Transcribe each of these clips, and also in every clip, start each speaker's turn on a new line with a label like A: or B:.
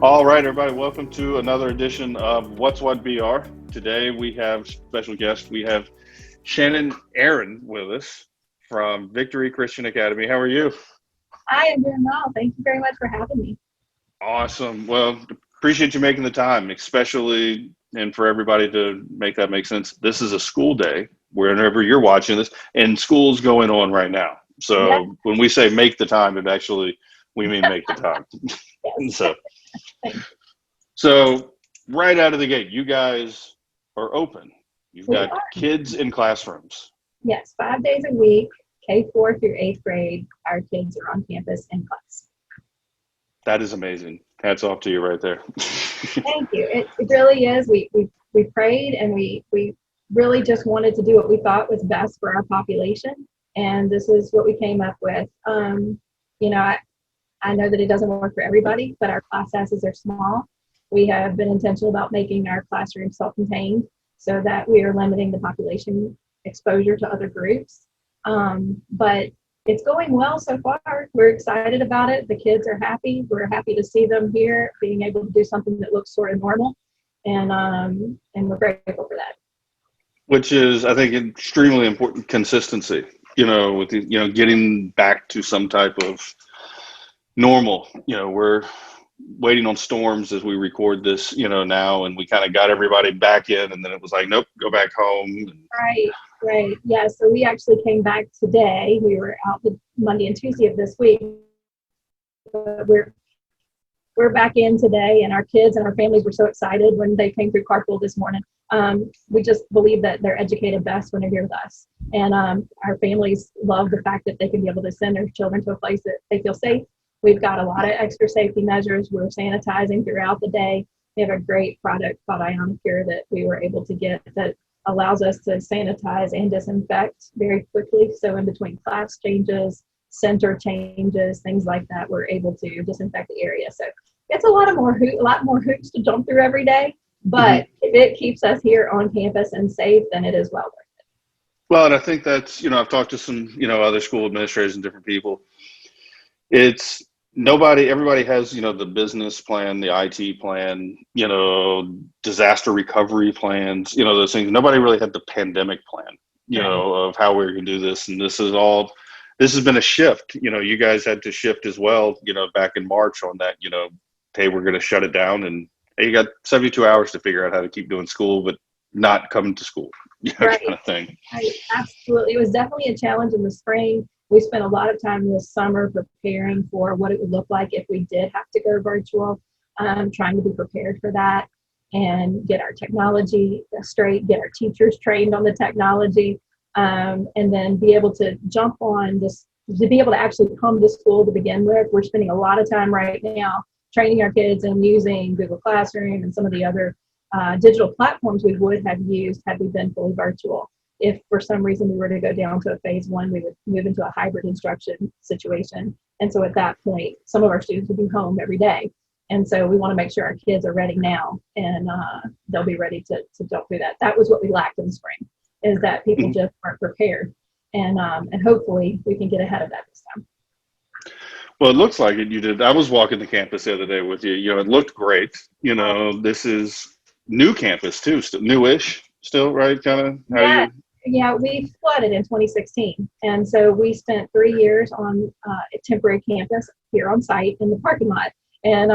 A: All right, everybody, welcome to another edition of What's What BR. Today we have special guest. We have Shannon Aaron with us from Victory Christian Academy. How are you?
B: I am doing well. Thank you very much for having me.
A: Awesome. Well, appreciate you making the time, especially and for everybody to make that make sense. This is a school day whenever you're watching this, and school's going on right now.
B: Yes,
A: So when we say make the time, it actually we mean make the time.
B: yes.
A: So
B: Thank
A: So right out of the gate, you guys are open. You've
B: We
A: got
B: are.
A: kids in classrooms.
B: Yes, 5 days a week, K4 through eighth grade. Our kids are on campus in class.
A: That is amazing. Hats off to you right there.
B: Thank you. It really is. We prayed and we really just wanted to do what we thought was best for our population, and this is what we came up with. You know, I know that it doesn't work for everybody, but our class sizes are small. We have been intentional about making our classrooms self-contained so that we are limiting the population exposure to other groups. But it's going well so far. We're excited about it. The kids are happy. We're happy to see them here, being able to do something that looks sort of normal, and we're grateful for that.
A: Which is, I think, extremely important consistency, with getting back to some type of normal. We're waiting on storms as we record this, now, and we kind of got everybody back in, and then it was like, nope, go back home.
B: Right, right. Yeah, so we actually came back today. We were out the Monday and Tuesday of this week. But we're back in today, and our kids and our families were so excited when they came through carpool this morning. We just believe that they're educated best when they're here with us. And our families love the fact that they can be able to send their children to a place that they feel safe. We've got a lot of extra safety measures. We're sanitizing throughout the day. We have a great product called Ionicure that we were able to get that allows us to sanitize and disinfect very quickly. So in between class changes, center changes, things like that, we're able to disinfect the area. So it's a lot more hoops to jump through every day. But if it keeps us here on campus and safe, then it is well worth it.
A: Well, and I think that's, I've talked to some, other school administrators and different people. It's everybody has, the business plan, the IT plan, disaster recovery plans, those things. Nobody really had the pandemic plan,
B: Right.
A: of how we're going to do this. And this has been a shift. You guys had to shift as well, back in March on that, hey, we're going to shut it down. And hey, you got 72 hours to figure out how to keep doing school, but not coming to school, kind
B: Right.
A: of thing.
B: Right. Absolutely. It was definitely a challenge in the spring. We spent a lot of time this summer preparing for what it would look like if we did have to go virtual, trying to be prepared for that and get our technology straight, get our teachers trained on the technology, and then be able to jump on this, to be able to actually come to school to begin with. We're spending a lot of time right now training our kids and using Google Classroom and some of the other digital platforms we would have used had we been fully virtual. If for some reason we were to go down to a phase one, we would move into a hybrid instruction situation. And so at that point, some of our students would be home every day. And so we want to make sure our kids are ready now, and they'll be ready to jump through that. That was what we lacked in the spring, is that people just weren't prepared. And hopefully we can get ahead of that this time.
A: Well, it looks like it. You did. I was walking the campus the other day with you. It looked great. This is new campus too, still newish, still, right? Kind of how
B: Yeah,
A: you.
B: yeah, we flooded in 2016. And so we spent 3 years on a temporary campus here on site in the parking lot. And,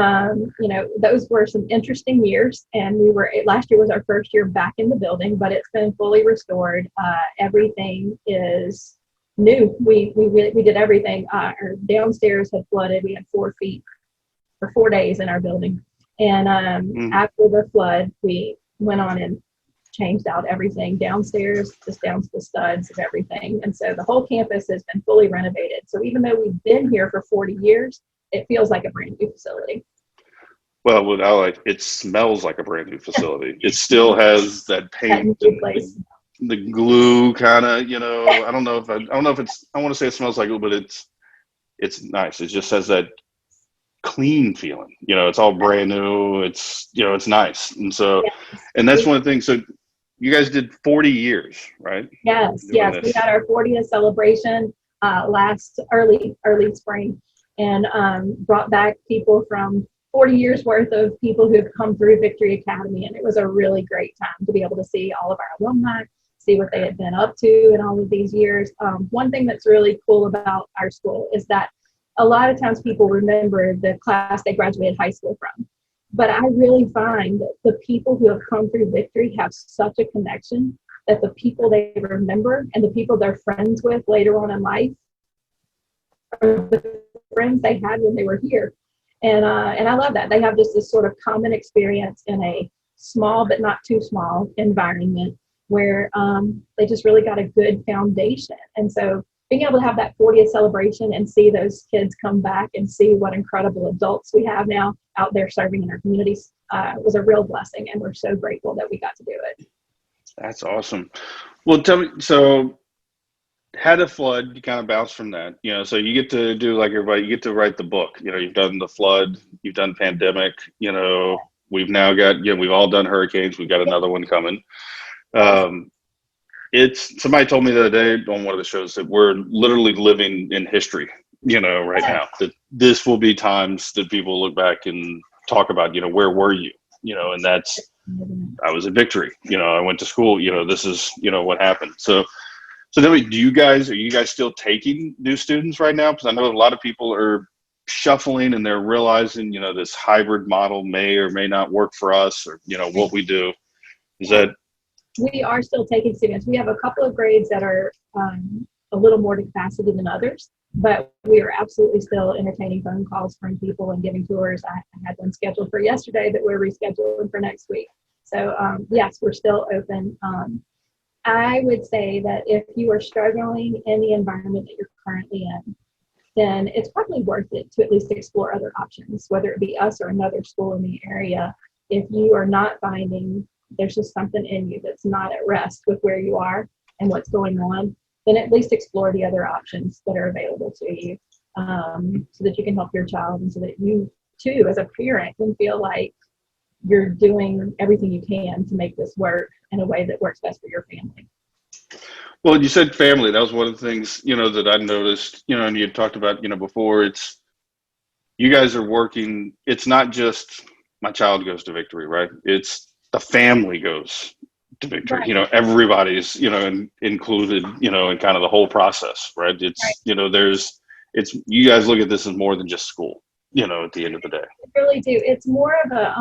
B: those were some interesting years. And last year was our first year back in the building, but it's been fully restored. Everything is new. We did everything. Our downstairs had flooded. We had 4 feet for 4 days in our building. And after the flood, we went on and changed out everything downstairs, just down to the studs of everything. And so the whole campus has been fully renovated. So even though we've been here for 40 years, it feels like a brand new facility.
A: Well, what I like, it smells like a brand new facility. It still has that paint and the glue kind of. I don't know if I want to say it smells like it, but it's nice. It just has that clean feeling. It's all brand new. It's nice. And so, and that's one of the things. So you guys did 40 years, right?
B: Yes. We had our 40th celebration last early spring, and brought back people from 40 years worth of people who have come through Victory Academy. And it was a really great time to be able to see all of our alumni, see what they had been up to in all of these years. One thing that's really cool about our school is that a lot of times people remember the class they graduated high school from. But I really find that the people who have come through Victory have such a connection that the people they remember and the people they're friends with later on in life are the friends they had when they were here. And I love that. They have just this sort of common experience in a small but not too small environment where they just really got a good foundation. And so being able to have that 40th celebration and see those kids come back and see what incredible adults we have now out there serving in our communities was a real blessing. And we're so grateful that we got to do it.
A: That's awesome. Well, tell me, so had a flood, you kind of bounce from that, so you get to do like everybody, you get to write the book, you've done the flood, you've done pandemic, we've now got, we've all done hurricanes. We've got another one coming. Somebody told me the other day on one of the shows that we're literally living in history, right now, that this will be times that people look back and talk about, where were you, and that's, I was at Victory, I went to school, this is, what happened. So tell me, are you guys still taking new students right now? Because I know a lot of people are shuffling and they're realizing, this hybrid model may or may not work for us, or, what we do. Is that?
B: We are still taking students. We have a couple of grades that are a little more to capacity than others, but we are absolutely still entertaining phone calls from people and giving tours. I had one scheduled for yesterday that we're rescheduling for next week. So yes, we're still open. I would say that if you are struggling in the environment that you're currently in, then it's probably worth it to at least explore other options, whether it be us or another school in the area. If you are not finding there's just something in you that's not at rest with where you are and what's going on, then at least explore the other options that are available to you, so that you can help your child and so that you too, as a parent, can feel like you're doing everything you can to make this work in a way that works best for your family.
A: Well, you said family. That was one of the things, that I noticed, and you had talked about, before. It's, you guys are working. It's not just my child goes to Victory, right? It's the family goes to Victory.
B: Right.
A: Everybody's, included, in kind of the whole process, right? It's, right. You guys look at this as more than just school, at the end of the day.
B: I really do. It's more of a,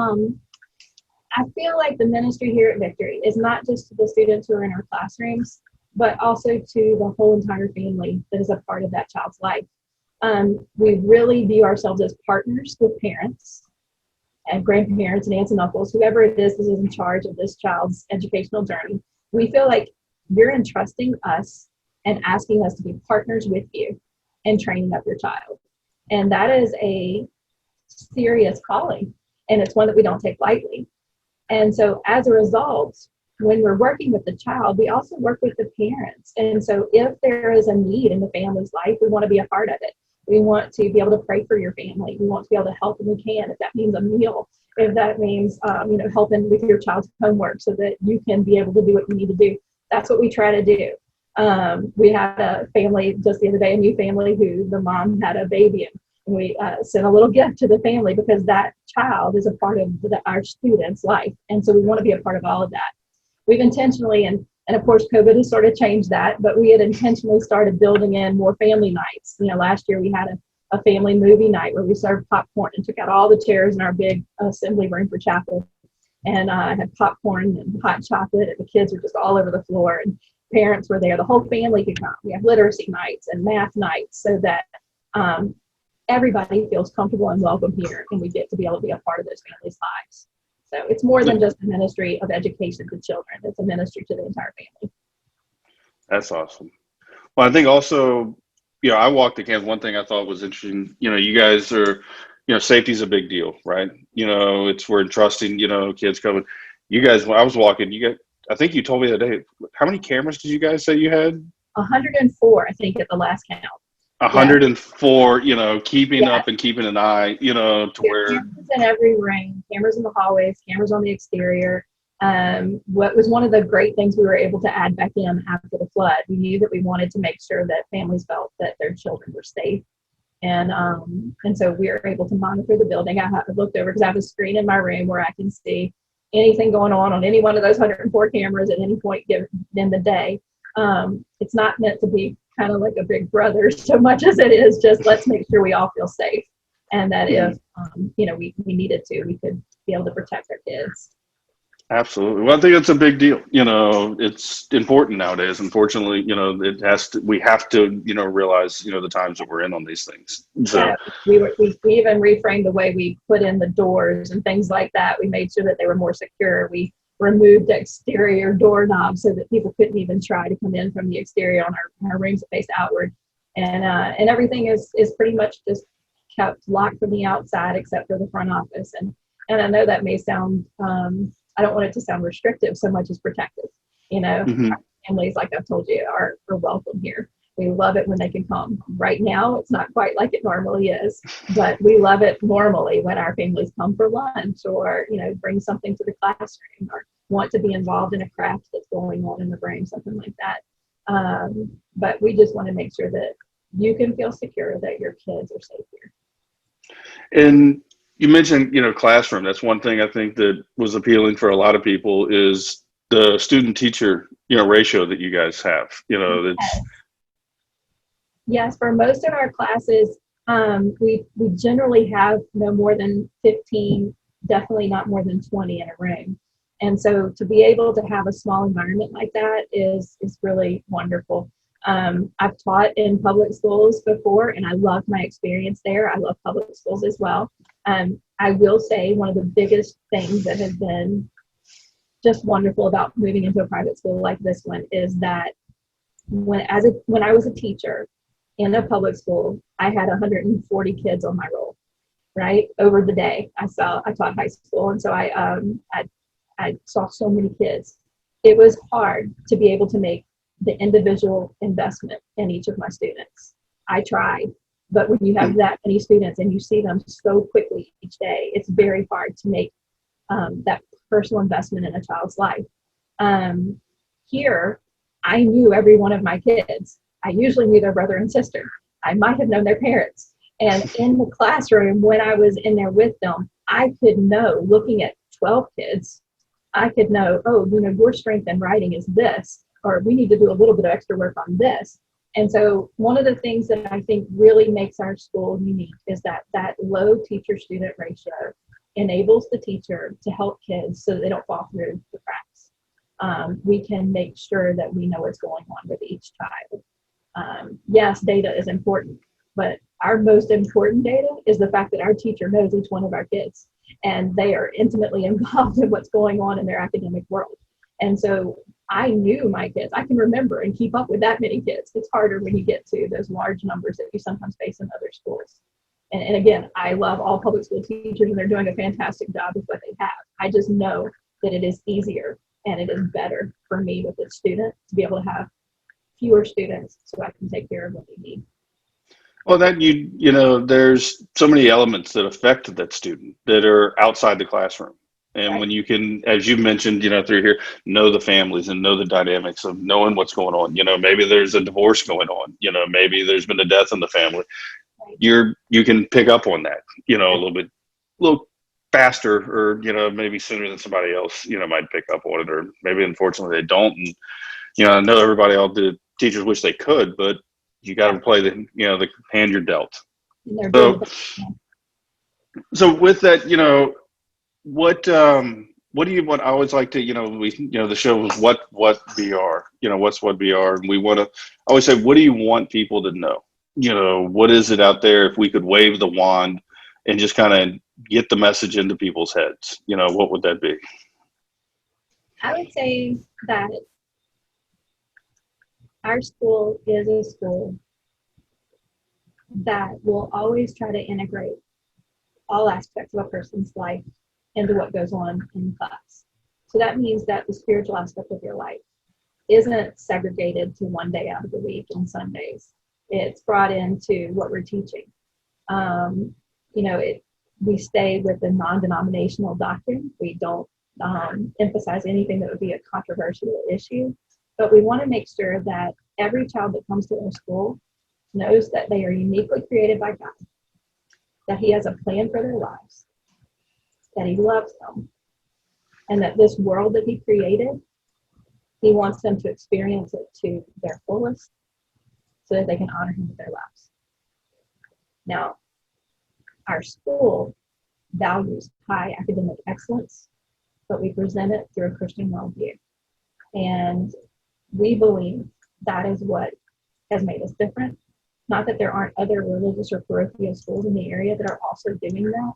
B: I feel like the ministry here at Victory is not just to the students who are in our classrooms, but also to the whole entire family that is a part of that child's life. We really view ourselves as partners with parents and grandparents and aunts and uncles, whoever it is that is in charge of this child's educational journey. We feel like you're entrusting us and asking us to be partners with you in training up your child. And that is a serious calling, and it's one that we don't take lightly. And so as a result, when we're working with the child, we also work with the parents. And so if there is a need in the family's life, we want to be a part of it. We want to be able to pray for your family. We want to be able to help when we can, if that means a meal, if that means, helping with your child's homework so that you can be able to do what you need to do. That's what we try to do. We had a family just the other day, a new family who the mom had a baby, and we sent a little gift to the family because that child is a part of our student's life. And so we want to be a part of all of that. We've intentionally, and of course, COVID has sort of changed that, but we had intentionally started building in more family nights. Last year we had a family movie night where we served popcorn and took out all the chairs in our big assembly room for chapel. And had popcorn and hot chocolate, and the kids were just all over the floor, and parents were there. The whole family could come. We have literacy nights and math nights so that everybody feels comfortable and welcome here, and we get to be able to be a part of those families' lives. So it's more than just a ministry of education to children. It's a ministry to the entire family. That's
A: awesome. Well, I think also, I walked the campus. One thing I thought was interesting, you guys are, safety is a big deal, right? We're entrusting, kids coming. You guys, when I was walking, I think you told me the other day, how many cameras did you guys say you had?
B: 104, I think, at the last count.
A: 104, keeping up and keeping an eye, to where.
B: Cameras in every room, cameras in the hallways, cameras on the exterior. What was one of the great things we were able to add back in after the flood, we knew that we wanted to make sure that families felt that their children were safe. And so we are able to monitor the building. I looked over because I have a screen in my room where I can see anything going on any one of those 104 cameras at any point in the day. It's not meant to be kind of like a big brother so much as it is just let's make sure we all feel safe, and that if we needed to, we could be able to protect our kids.
A: Absolutely. Well, I think it's a big deal. It's important nowadays. Unfortunately, we have to, realize, the times that we're in on these things. So,
B: Yeah, we even reframed the way we put in the doors and things like that. We made sure that they were more secure. We removed exterior doorknobs so that people couldn't even try to come in from the exterior on our rooms that face outward. And everything is pretty much just kept locked from the outside except for the front office. And I know that may sound, I don't want it to sound restrictive so much as protective.
A: mhm.
B: Our families, like I've told you, are welcome here. We love it when they can come. Right now, it's not quite like it normally is, but we love it normally when our families come for lunch or, bring something to the classroom or want to be involved in a craft that's going on in the brain, something like that. But we just want to make sure that you can feel secure that your kids are safe here.
A: And you mentioned, classroom. That's one thing I think that was appealing for a lot of people is the student teacher, ratio that you guys have. That's
B: Yes, for most of our classes, we generally have no more than 15, definitely not more than 20 in a room. And so to be able to have a small environment like that is really wonderful. I've taught in public schools before, and I loved my experience there. I love public schools as well. I will say one of the biggest things that has been just wonderful about moving into a private school like this one is that when I was a teacher in a public school, I had 140 kids on my roll, right? Over the day. I taught high school, and so I saw so many kids. It was hard to be able to make the individual investment in each of my students. I tried, but when you have that many students and you see them so quickly each day, it's very hard to make that personal investment in a child's life. Here, I knew every one of my kids. I usually knew their brother and sister. I might have known their parents. And in the classroom, when I was in there with them, I could know, looking at 12 kids, I could know, oh, your strength in writing is this, or we need to do a little bit of extra work on this. And so one of the things that I think really makes our school unique is that low teacher-student ratio enables the teacher to help kids so that they don't fall through the cracks. We can make sure that we know what's going on with each child. Yes, data is important, but our most important data is the fact that our teacher knows each one of our kids and they are intimately involved in what's going on in their academic world. And so I knew my kids. I can remember and keep up with that many kids. It's harder when you get to those large numbers that you sometimes face in other schools. And again, I love all public school teachers and they're doing a fantastic job with what they have. I just know that it is easier and it is better for me with a student to be able to have fewer students so I can take care of what they need.
A: well, that there's so many elements that affect that student that are outside the classroom. And
B: Right.
A: when you can, as you mentioned, through here, know the families and know the dynamics of knowing what's going on. Maybe there's a divorce going on. Maybe there's been a death in the family.
B: Right.
A: You can pick up on that, a little faster, or maybe sooner than somebody else, might pick up on it, or maybe unfortunately they don't. And I know all the teachers wish they could, but you got to play the hand you're dealt.
B: And they're doing
A: So with that, what do you want? I always like to, the show is what VR, what's what VR, and we want to always say, what do you want people to know? What is it out there? If we could wave the wand and just kind of get the message into people's heads, what would that be?
B: I would say that our school is a school that will always try to integrate all aspects of a person's life into what goes on in class. So that means that the spiritual aspect of your life isn't segregated to one day out of the week on Sundays. It's brought into what we're teaching. We stay with the non-denominational doctrine. We don't emphasize anything that would be a controversial issue, but we want to make sure that every child that comes to our school knows that they are uniquely created by God, that He has a plan for their lives, that He loves them, and that this world that He created, He wants them to experience it to their fullest so that they can honor Him with their lives. Now, our school values high academic excellence, but we present it through a Christian worldview. And we believe that is what has made us different. Not that there aren't other religious or parochial schools in the area that are also doing that,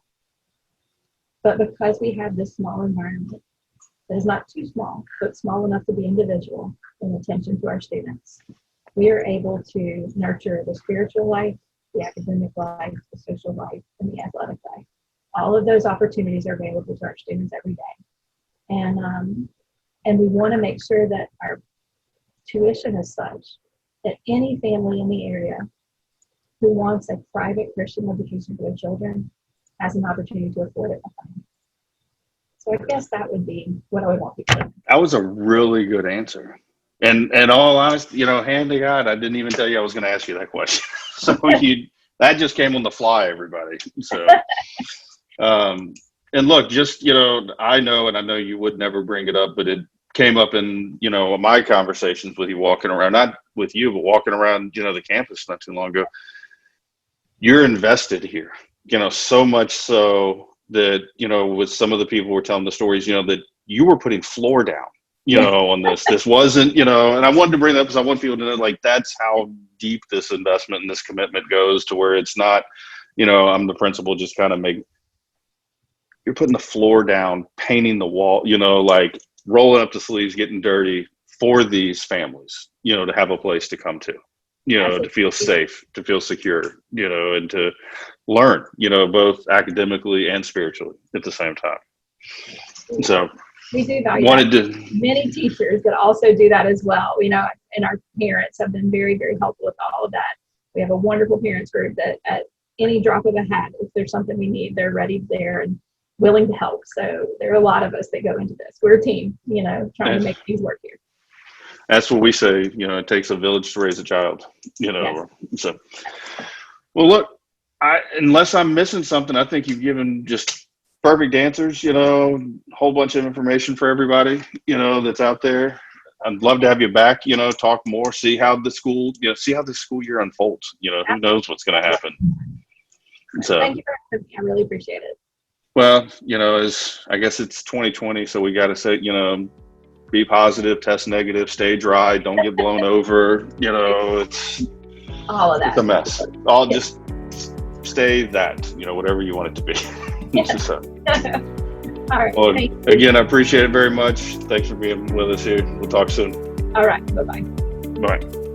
B: but because we have this small environment that is not too small, but small enough to be individual in attention to our students, we are able to nurture the spiritual life, the academic life, the social life, and the athletic life. All of those opportunities are available to our students every day. And we want to make sure that our tuition is such that any family in the area who wants a private Christian education for their children has an opportunity to afford it. So I guess that would be what I would want people to know.
A: That was a really good answer. And all honesty, hand to God, I didn't even tell you I was going to ask you that question. So that just came on the fly, everybody. So, and look, just, I know, and I know you would never bring it up, but it came up in, my conversations with you walking around, not with you, but walking around, the campus not too long ago. You're invested here, so much so that, with some of the people who were telling the stories, that you were putting floor down, on this. This wasn't, and I wanted to bring that up because I want people to know, like, that's how deep this investment and this commitment goes, to where it's not, I'm the principal, just kind of you're putting the floor down, painting the wall, like rolling up the sleeves, getting dirty for these families, to have a place to come to, to feel safe, to feel secure, and to learn, both academically and spiritually at the same time. So
B: we do value many teachers that also do that as well, and our parents have been very, very helpful with all of that. We have a wonderful parents group that at any drop of a hat, if there's something we need, they're ready there and willing to help. So there are a lot of us that go into this. We're a team, trying to make things work here.
A: That's what we say, it takes a village to raise a child,
B: Yes.
A: So, well, look, unless I'm missing something, I think you've given just perfect answers, a whole bunch of information for everybody, that's out there. I'd love to have you back, talk more, see how the school year unfolds, who knows what's going to happen. So
B: thank you for having me. I really appreciate it.
A: Well, I guess it's 2020, so we got to say, be positive, test negative, stay dry, don't get blown over. It's
B: all of that.
A: It's a mess. Just stay that, whatever you want it to be. So,
B: all right.
A: Well, again, I appreciate it very much. Thanks for being with us here. We'll talk soon.
B: All right. Bye-bye.
A: Bye.